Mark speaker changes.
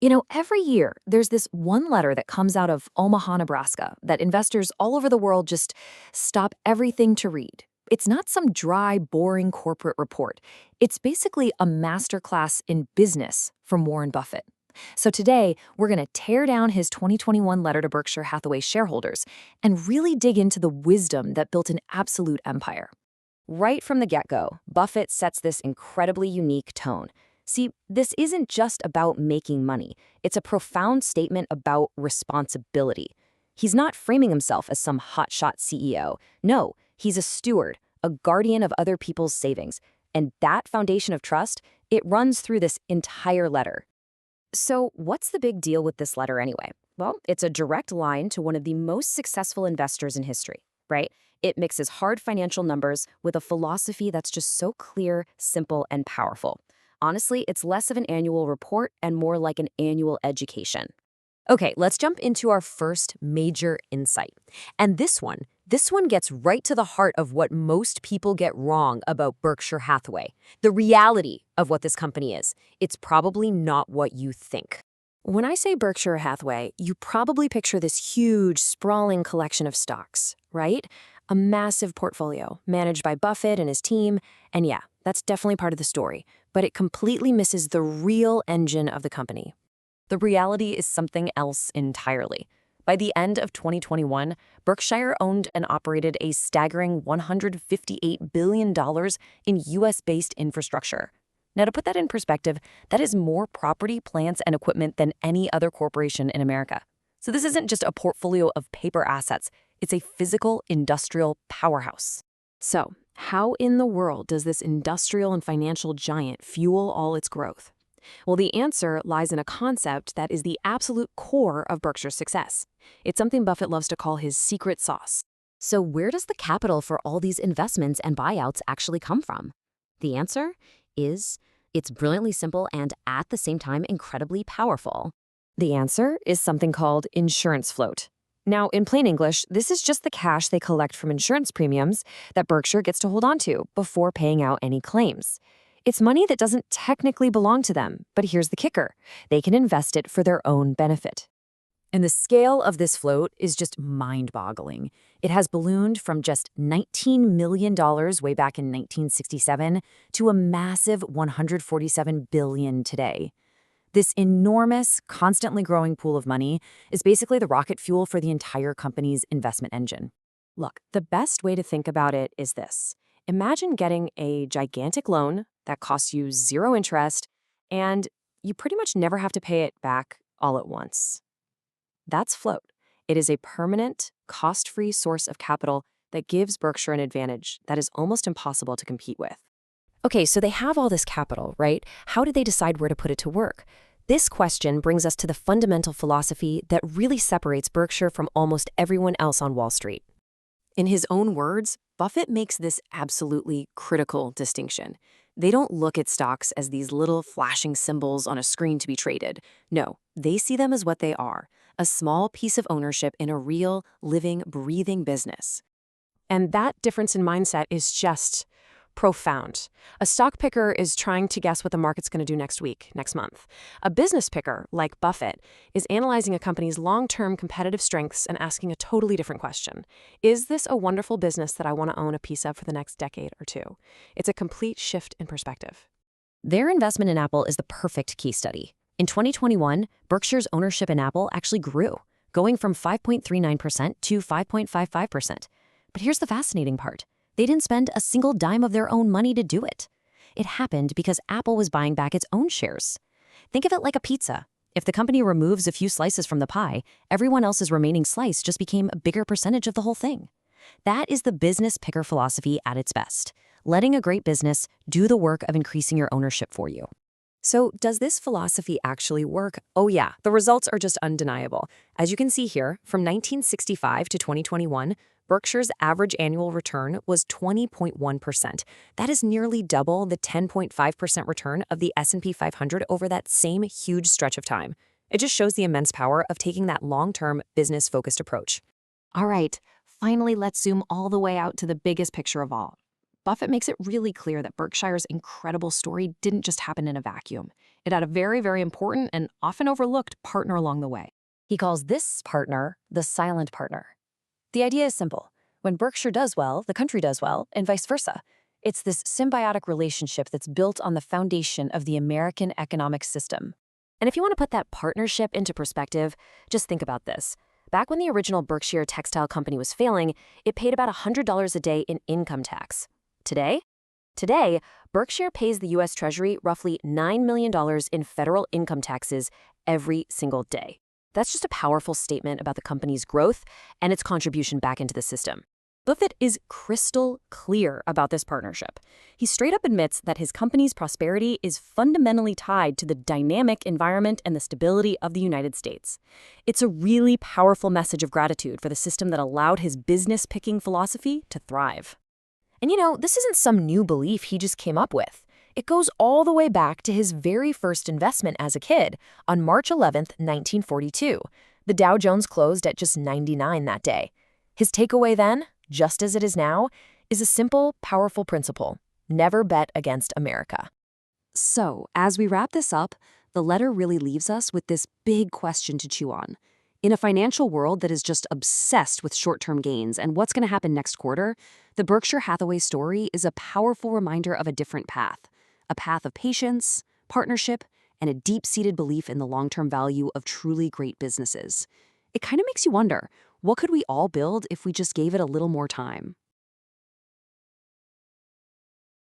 Speaker 1: Every year, there's this one letter that comes out of Omaha, Nebraska, that investors all over the world just stop everything to read. It's not some dry, boring corporate report. It's basically a masterclass in business from Warren Buffett. So today, we're going to tear down his 2021 letter to Berkshire Hathaway shareholders and really dig into the wisdom that built an absolute empire. Right from the get-go, Buffett sets this incredibly unique tone. See, this isn't just about making money. It's a profound statement about responsibility. He's not framing himself as some hotshot CEO. No, he's a steward, a guardian of other people's savings. And that foundation of trust, it runs through this entire letter. So what's the big deal with this letter anyway? Well, it's a direct line to one of the most successful investors in history, right? It mixes hard financial numbers with a philosophy that's just so clear, simple, and powerful. Honestly, it's less of an annual report and more like an annual education. Okay, let's jump into our first major insight. And this one gets right to the heart of what most people get wrong about Berkshire Hathaway. The reality of what this company is. It's probably not what you think. When I say Berkshire Hathaway, you probably picture this huge, sprawling collection of stocks, right? A massive portfolio managed by Buffett and his team. And yeah, that's definitely part of the story, but it completely misses the real engine of the company. The reality is something else entirely. By the end of 2021, Berkshire owned and operated a staggering $158 billion in US-based infrastructure. Now, to put that in perspective, that is more property, plants, and equipment than any other corporation in America. So this isn't just a portfolio of paper assets. It's a physical, industrial powerhouse. So, how in the world does this industrial and financial giant fuel all its growth? Well, the answer lies in a concept that is the absolute core of Berkshire's success. It's something Buffett loves to call his secret sauce. So where does the capital for all these investments and buyouts actually come from? The answer is, it's brilliantly simple and at the same time incredibly powerful. The answer is something called insurance float. Now, in plain English, this is just the cash they collect from insurance premiums that Berkshire gets to hold on to before paying out any claims. It's money that doesn't technically belong to them, but here's the kicker. They can invest it for their own benefit. And the scale of this float is just mind-boggling. It has ballooned from just $19 million way back in 1967 to a massive $147 billion today. This enormous, constantly growing pool of money is basically the rocket fuel for the entire company's investment engine. Look, the best way to think about it is this. Imagine getting a gigantic loan that costs you zero interest, and you pretty much never have to pay it back all at once. That's float. It is a permanent, cost-free source of capital that gives Berkshire an advantage that is almost impossible to compete with. Okay, so they have all this capital, right? How did they decide where to put it to work? This question brings us to the fundamental philosophy that really separates Berkshire from almost everyone else on Wall Street. In his own words, Buffett makes this absolutely critical distinction. They don't look at stocks as these little flashing symbols on a screen to be traded. No, they see them as what they are, a small piece of ownership in a real, living, breathing business. And that difference in mindset is just profound. A stock picker is trying to guess what the market's going to do next week, next month. A business picker, like Buffett, is analyzing a company's long-term competitive strengths and asking a totally different question. Is this a wonderful business that I want to own a piece of for the next decade or two? It's a complete shift in perspective. Their investment in Apple is the perfect case study. In 2021, Berkshire's ownership in Apple actually grew, going from 5.39% to 5.55%. But here's the fascinating part. They didn't spend a single dime of their own money to do it. It happened because Apple was buying back its own shares. Think of it like a pizza. If the company removes a few slices from the pie, everyone else's remaining slice just became a bigger percentage of the whole thing. That is the business picker philosophy at its best, letting a great business do the work of increasing your ownership for you. So does this philosophy actually work? Oh yeah, the results are just undeniable. As you can see here, from 1965 to 2021, Berkshire's average annual return was 20.1%. That is nearly double the 10.5% return of the S&P 500 over that same huge stretch of time. It just shows the immense power of taking that long-term, business-focused approach. All right, finally, let's zoom all the way out to the biggest picture of all. Buffett makes it really clear that Berkshire's incredible story didn't just happen in a vacuum.
Speaker 2: It had a very, very important and often overlooked partner along the way.
Speaker 1: He calls this partner the silent partner. The idea is simple. When Berkshire does well, the country does well, and vice versa. It's this symbiotic relationship that's built on the foundation of the American economic system. And if you want to put that partnership into perspective, just think about this. Back when the original Berkshire textile company was failing, it paid about $100 a day in income tax. Today? Today, Berkshire pays the U.S. Treasury roughly $9 million in federal income taxes every single day. That's just a powerful statement about the company's growth and its contribution back into the system. Buffett is crystal clear about this partnership. He straight up admits that his company's prosperity is fundamentally tied to the dynamic environment and the stability of the United States. It's a really powerful message of gratitude for the system that allowed his business-picking philosophy to thrive. And this isn't some new belief he just came up with. It goes all the way back to his very first investment as a kid on March 11th, 1942. The Dow Jones closed at just 99 that day. His takeaway then, just as it is now, is a simple, powerful principle. Never bet against America.
Speaker 3: So, as we wrap this up, the letter really leaves us with this big question to chew on. In a financial world that is just obsessed with short-term gains and what's going to happen next quarter, the Berkshire Hathaway story is a powerful reminder of a different path. A path of patience, partnership, and a deep-seated belief in the long-term value of truly great businesses. It kind of makes you wonder, what could we all build if we just gave it a little more time?